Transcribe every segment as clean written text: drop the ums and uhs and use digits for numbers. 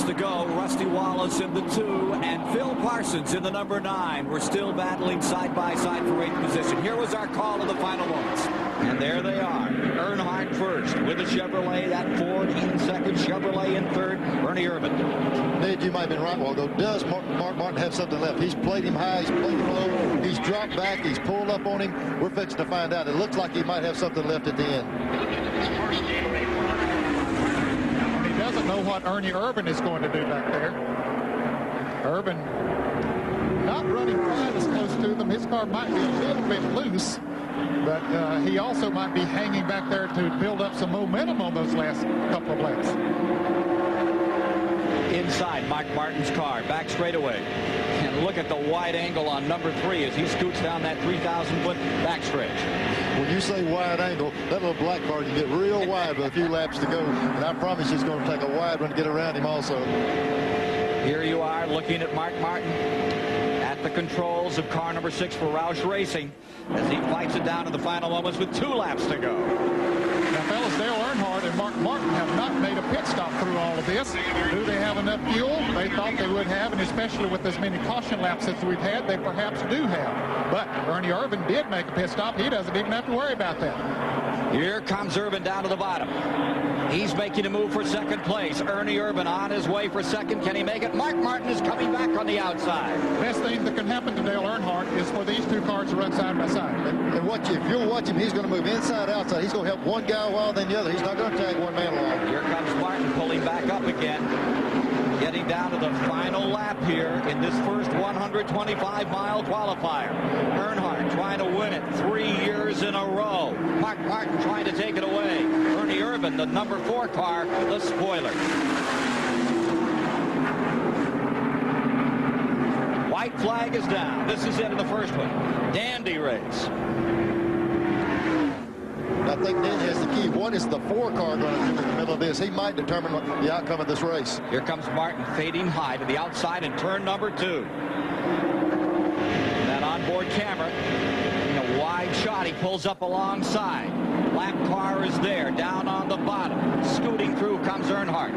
to go. Rusty Wallace in the 2 and Phil Parsons in the number 9. We're still battling side by side for 8th position. Here was our call of the final moments. And there they are. Earnhardt first with the Chevrolet. That Ford in second. Chevrolet in third. Ernie Irvan. Ned, you might have been right, Waldo. Does Mark Martin have something left? He's played him high. He's played him low. He's dropped back. He's pulled up on him. We're fixing to find out. It looks like he might have something left at the end. He doesn't know what Ernie Irvan is going to do back there. Irvan not running quite as close to them. His car might be a little bit loose, but he also might be hanging back there to build up some momentum on those last couple of laps. Inside Mark Martin's car, back straightaway. And look at the wide angle on number 3 as he scoots down that 3,000-foot backstretch. When you say wide angle, that little black car can get real wide with a few laps to go. And I promise he's going to take a wide one to get around him also. Here you are looking at Mark Martin at the controls of car number 6 for Roush Racing as he fights it down to the final moments with 2 laps to go. Now, fellas, Dale Earnhardt and Mark Martin have not made a pit stop through all of this. Do they have enough fuel? They thought they would have, and especially with as many caution laps as we've had, they perhaps do have. But Ernie Irvan did make a pit stop. He doesn't even have to worry about that. Here comes Irvan down to the bottom. He's making a move for second place. Ernie Irvan on his way for second. Can he make it? Mark Martin is coming back on the outside. Best thing that can happen to Dale Earnhardt is for these 2 cars to run side by side. And watch, if you'll watch him, he's going to move inside, outside. He's going to help one guy while than the other. He's not going to tag one man along. Here comes Martin pulling back up again. Getting down to the final lap here in this first 125-mile qualifier. Earnhardt trying to win it 3 years in a row. Mark Martin trying to take it away. Ernie Irvan, the number 4 car, the spoiler. White flag is down. This is into the first one. Dandy race. I think Ned has the key. What is the 4 car going to do in the middle of this? He might determine the outcome of this race. Here comes Martin fading high to the outside in turn number 2. That onboard camera, in a wide shot, he pulls up alongside. Lap car is there, down on the bottom. Scooting through comes Earnhardt.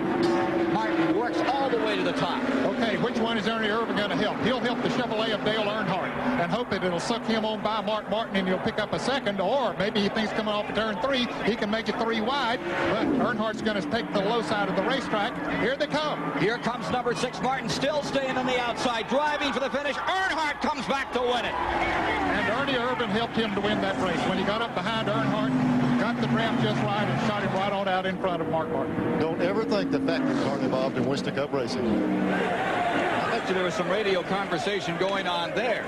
Martin works all the way to the top. Okay, which one is Ernie Irvan going to help? He'll help the Chevrolet of Dale Earnhardt and hope that it'll suck him on by Mark Martin and he'll pick up a second, or maybe he thinks coming off of turn 3, he can make it 3 wide, but Earnhardt's going to take the low side of the racetrack. Here they come. Here comes number 6, Martin, still staying on the outside, driving for the finish. Earnhardt comes back to win it. And Ernie Irvan helped him to win that race. When he got up behind Earnhardt, got the draft just right and shot him right on out in front of Mark Martin. Don't ever think the factories aren't involved in Winston Cup racing. I bet you there was some radio conversation going on there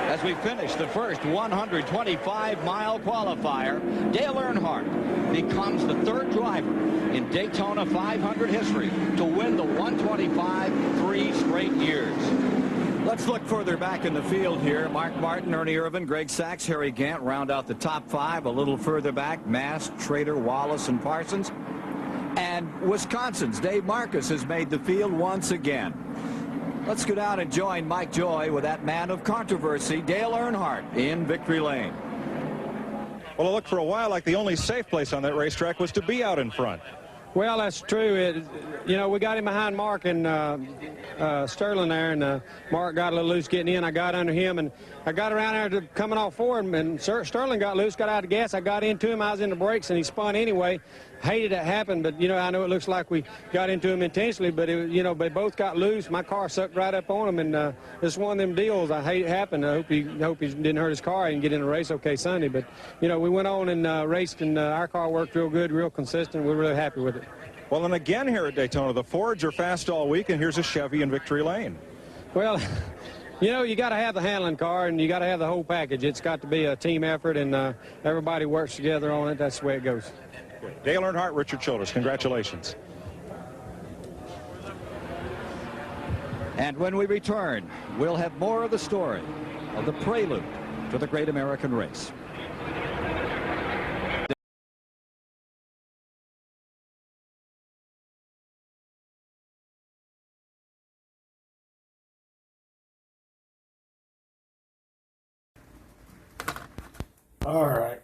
as we finish the first 125-mile qualifier. Dale Earnhardt becomes the 3rd driver in Daytona 500 history to win the 125 3 straight years. Let's look further back in the field here. Mark Martin, Ernie Irvan, Greg Sachs, Harry Gant round out the top 5. A little further back, Mast, Schrader, Wallace, and Parsons. And Wisconsin's Dave Marcus has made the field once again. Let's go down and join Mike Joy with that man of controversy, Dale Earnhardt, in victory lane. Well, it looked for a while like the only safe place on that racetrack was to be out in front. Well, that's true. You know, we got him behind Mark and Sterling there, and Mark got a little loose getting in. I got under him, and I got around there to coming off for him, and Sterling got loose, got out of gas. I got into him. I was in the brakes, and he spun anyway. Hated it happened, but, you know, I know it looks like we got into him intentionally, but, you know, they both got loose. My car sucked right up on him, and it's one of them deals. I hate it happened. I hope he didn't hurt his car and get in the race okay Sunday. But, you know, we went on and raced, and our car worked real good, real consistent. We're really happy with it. Well, and again here at Daytona, the Fords are fast all week, and here's a Chevy in victory lane. Well, you know, you got to have the handling car, and you got to have the whole package. It's got to be a team effort, and everybody works together on it. That's the way it goes. Dale Earnhardt, Richard Childress, congratulations. And when we return, we'll have more of the story of the prelude to the great American race. All right.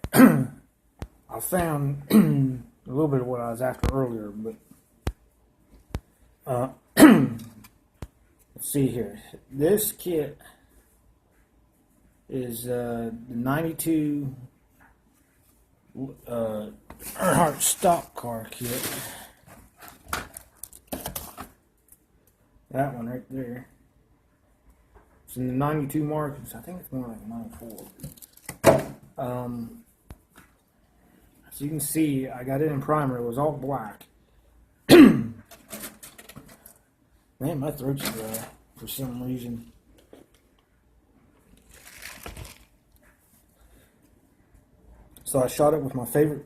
I found a little bit of what I was after earlier, but let's see here. This kit is the 92 Earnhardt stock car kit. That one right there. It's in the 92 markings. I think it's more like 94. As you can see, I got it in primer. It was all black. Man, my throat's dry for some reason. So I shot it with my favorite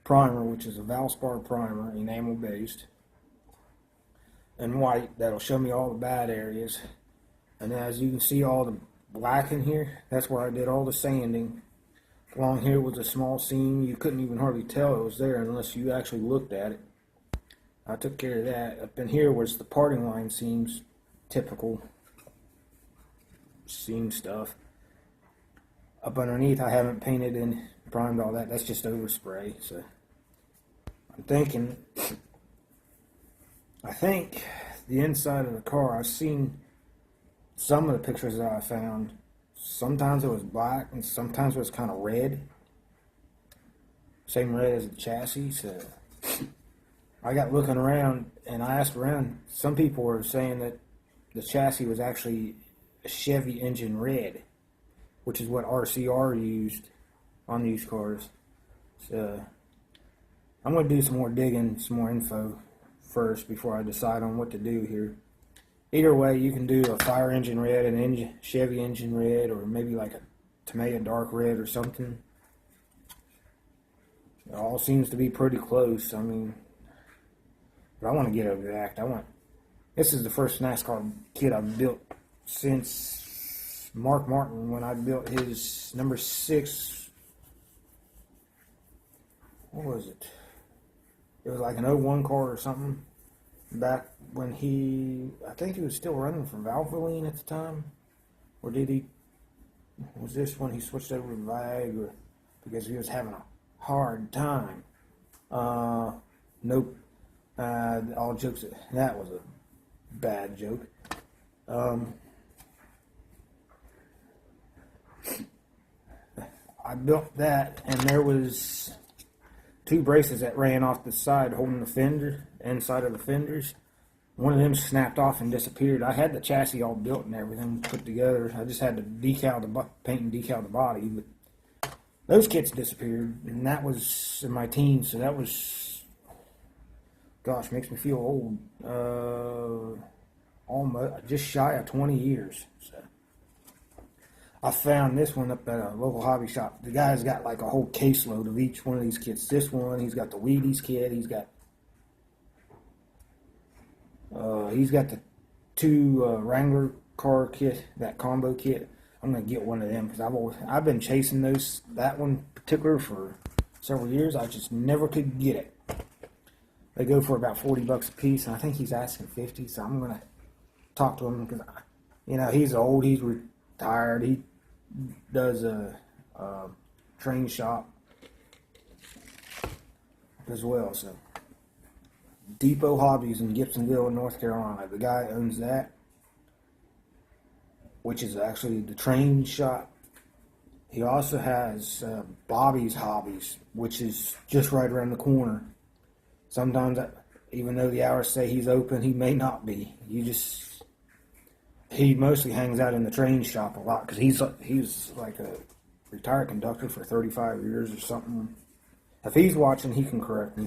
primer, which is a Valspar primer, enamel based, and white. That'll show me all the bad areas. And as you can see, all the black in here, that's where I did all the sanding. Along here was a small seam. You couldn't even hardly tell it was there unless you actually looked at it. I took care of that. Up in here was the parting line seams, typical seam stuff. Up underneath, I haven't painted and primed all that. That's just overspray. So I'm thinking, I think the inside of the car, I've seen some of the pictures that I found. Sometimes it was black and sometimes it was kind of red. Same red as the chassis. So I got looking around and I asked around. Some people were saying that the chassis was actually a Chevy engine red, which is what RCR used on these cars. So I'm going to do some more digging, some more info first before I decide on what to do here. Either way, you can do a fire engine red, an Chevy engine red, or maybe like a tomato dark red or something. It all seems to be pretty close. I mean, but I want to get exact. This is the first NASCAR kit I've built since Mark Martin, when I built his number 6. What was it? It was like an 01 car or something. Back when I think he was still running for Valvoline at the time. Or was this when he switched over to VAG, or because he was having a hard time? Nope. All jokes, that was a bad joke. I built that, and there was 2 braces that ran off the side holding the fender, inside of the fenders. One of them snapped off and disappeared. I had the chassis all built and everything put together. I just had to paint and decal the body, but those kits disappeared, and that was in my teens, so that was, gosh, makes me feel old. Almost just shy of 20 years. So I found this one up at a local hobby shop. The guy's got like a whole caseload of each one of these kits. This one, he's got the Wheaties kit. He's got the 2 Wrangler car kit, that combo kit. I'm gonna get one of them because I've been chasing that one particular for several years. I just never could get it. They go for about $40 a piece, and I think he's asking $50. So I'm gonna talk to him because he's old. He's retired. He does a train shop as well. So Depot Hobbies in Gibsonville, North Carolina. The guy owns that, which is actually the train shop. He also has Bobby's Hobbies, which is just right around the corner. Sometimes, even though the hours say he's open, he may not be. He mostly hangs out in the train shop a lot because he's like a retired conductor for 35 years or something. If he's watching, he can correct me.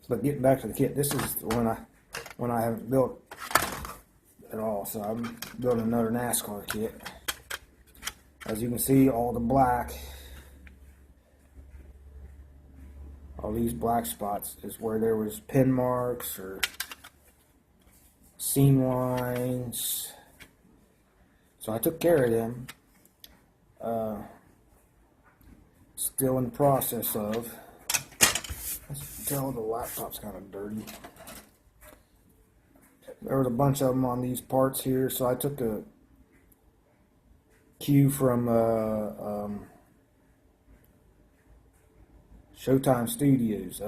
But getting back to the kit, this is the one I haven't built at all. So I'm building another NASCAR kit. As you can see, all the black, all these black spots is where there was pin marks or seam lines. So I took care of them. Still in the process of. Let's tell the laptop's kind of dirty. There was a bunch of them on these parts here, so I took a cue from Showtime Studios.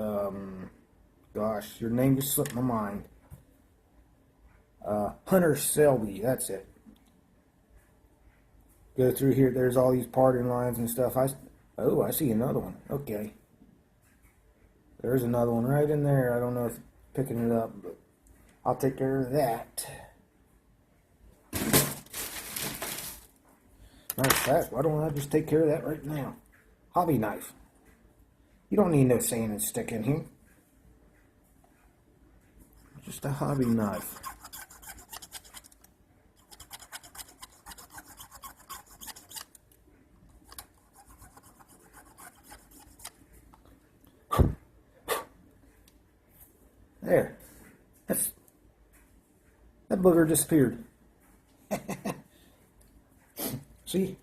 Gosh, your name just slipped my mind. Hunter Selby, that's it. Go through here, there's all these parting lines and stuff. Oh, I see another one. Okay. There's another one right in there. I don't know if picking it up, but I'll take care of that. Matter of fact, why don't I just take care of that right now? Hobby knife. You don't need no sand and stick in here. Just a hobby knife. There. That booger disappeared. See?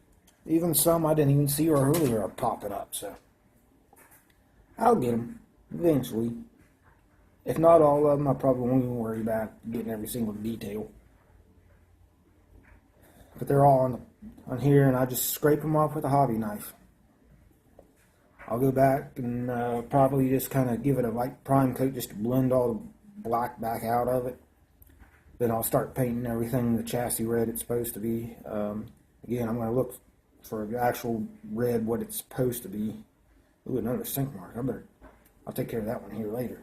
Even some I didn't even see earlier are popping up, so I'll get them eventually. If not all of them, I probably won't even worry about getting every single detail. But they're all on here, and I just scrape them off with a hobby knife. I'll go back and probably just kind of give it a light prime coat just to blend all the black back out of it. Then I'll start painting everything the chassis red it's supposed to be. Again, I'm going to look for the actual red, what it's supposed to be. Ooh, another sink mark. I'll take care of that one here later.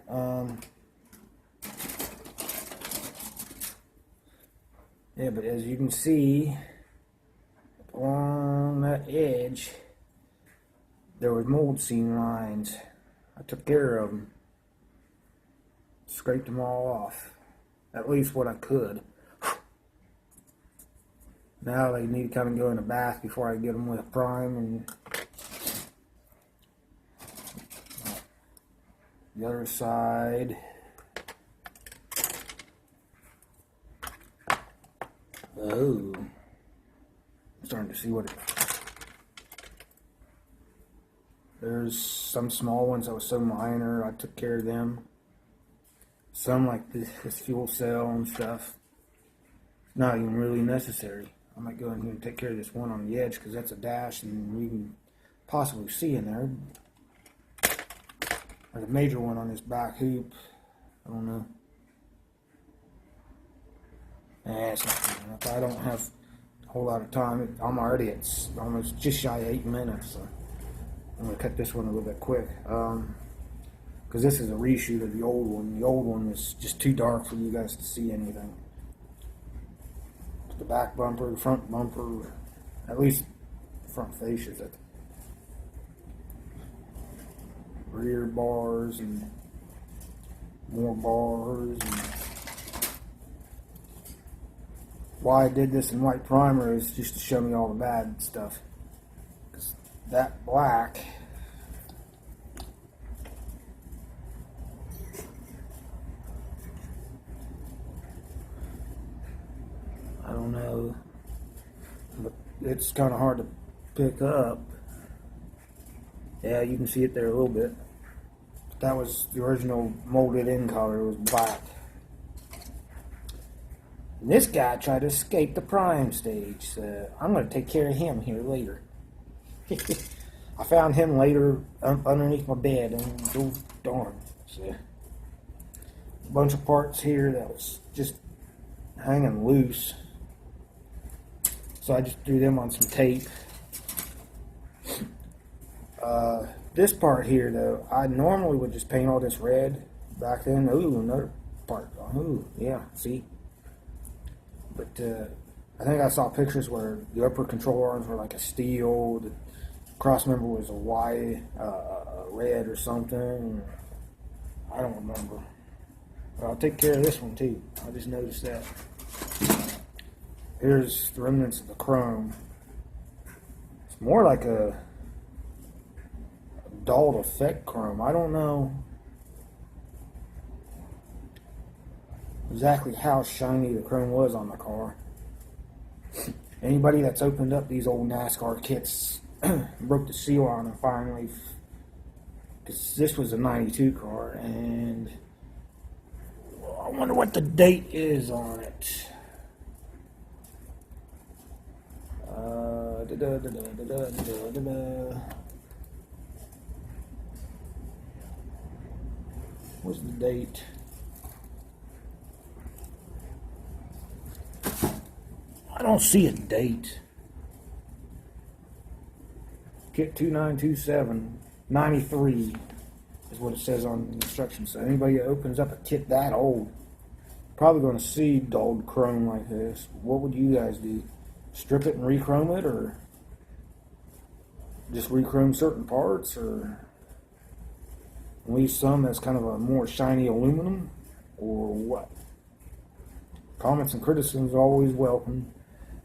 Yeah, but as you can see, along that edge, there were mold seam lines. I took care of them. Scraped them all off. At least what I could. Now they need to come and go in a bath before I get them with a prime. And the other side. Oh. I'm starting to see what it... There's some small ones that were so minor, I took care of them. Some like this fuel cell and stuff, not even really necessary. I might go in here and take care of this one on the edge because that's a dash and you can possibly see in there. There's a major one on this back hoop. I don't know. It's not good enough. I don't have a whole lot of time. I'm already at almost just shy of 8 minutes, so I'm going to cut this one a little bit quick. Because this is a reshoot of the old one. The old one was just too dark for you guys to see anything. The back bumper, the front bumper, at least the front fascias, rear bars and more bars. And why I did this in white primer is just to show me all the bad stuff. 'Cause that black, I don't know, but it's kind of hard to pick up. Yeah, you can see it there a little bit. But that was the original molded in color. It was black. And this guy tried to escape the prime stage, so I'm going to take care of him here later. I found him later underneath my bed, and oh darn. So, a bunch of parts here that was just hanging loose. So I just threw them on some tape. This part here, though, I normally would just paint all this red back then. Ooh, another part. Ooh, yeah, see? But I think I saw pictures where the upper control arms were like a steel, the cross member was a white, red or something. I don't remember. But I'll take care of this one too. I just noticed that. Here's the remnants of the chrome. It's more like a dulled effect chrome. I don't know exactly how shiny the chrome was on the car. Anybody that's opened up these old NASCAR kits broke the seal on them finally, because this was a 92 car, and I wonder what the date is on it. What's the date? don't see a date. Kit 2927 93 is what it says on the instructions. So anybody that opens up a kit that old, probably going to see dulled chrome like this. What would you guys do? Strip it and re-chrome it, or just re-chrome certain parts, or leave some that's kind of a more shiny aluminum, or what? Comments and criticisms are always welcome,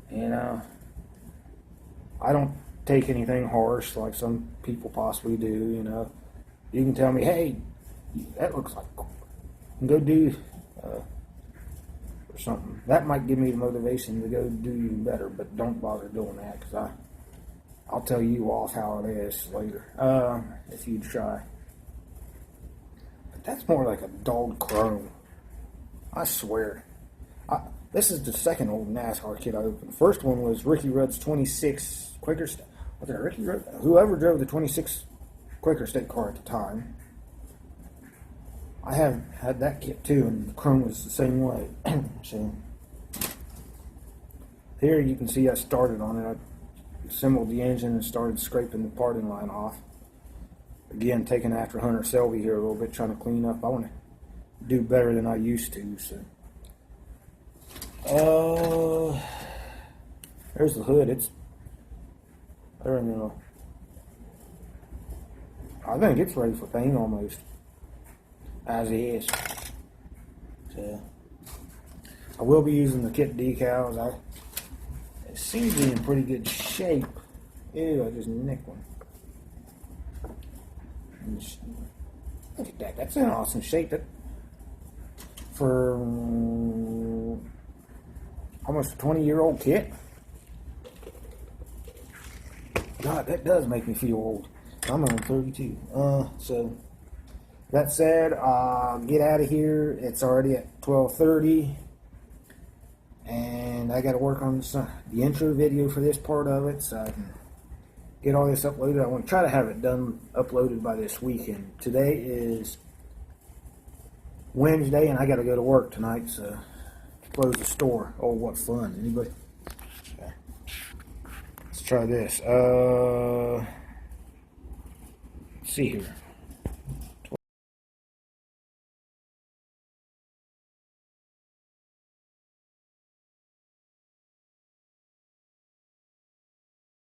and I don't take anything harsh like some people possibly do. You know, you can tell me, hey, that looks like, and go do or something. That might give me the motivation to go do even better, but don't bother doing that, because I'll tell you off how it is later if you try. But that's more like a dulled chrome, I swear. This is the second old NASCAR kit I opened. The first one was Ricky Rudd's 26 Quaker State. Was it Ricky Rudd? Whoever drove the 26 Quaker State car at the time. I have had that kit too, and the chrome was the same way. So here you can see I started on it. I assembled the engine and started scraping the parting line off. Again, taking after Hunter Selby here a little bit, trying to clean up. I want to do better than I used to. So there's the hood. It's, I don't know. I think it's ready for paint almost, as is. So I will be using the kit decals. It seems to be in pretty good shape. Ew, I just nicked one. Look at that. That's in awesome shape. That for almost a 20-year-old kit. God, that does make me feel old. I'm only 32. So that said, I'll get out of here. It's already at 12:30, and I got to work on the intro video for this part of it, so I can get all this uploaded. I want to try to have it done, uploaded by this weekend. Today is Wednesday, and I got to go to work tonight, so close the store. Oh, what fun! Anybody? Okay. Let's try this. Let's see here.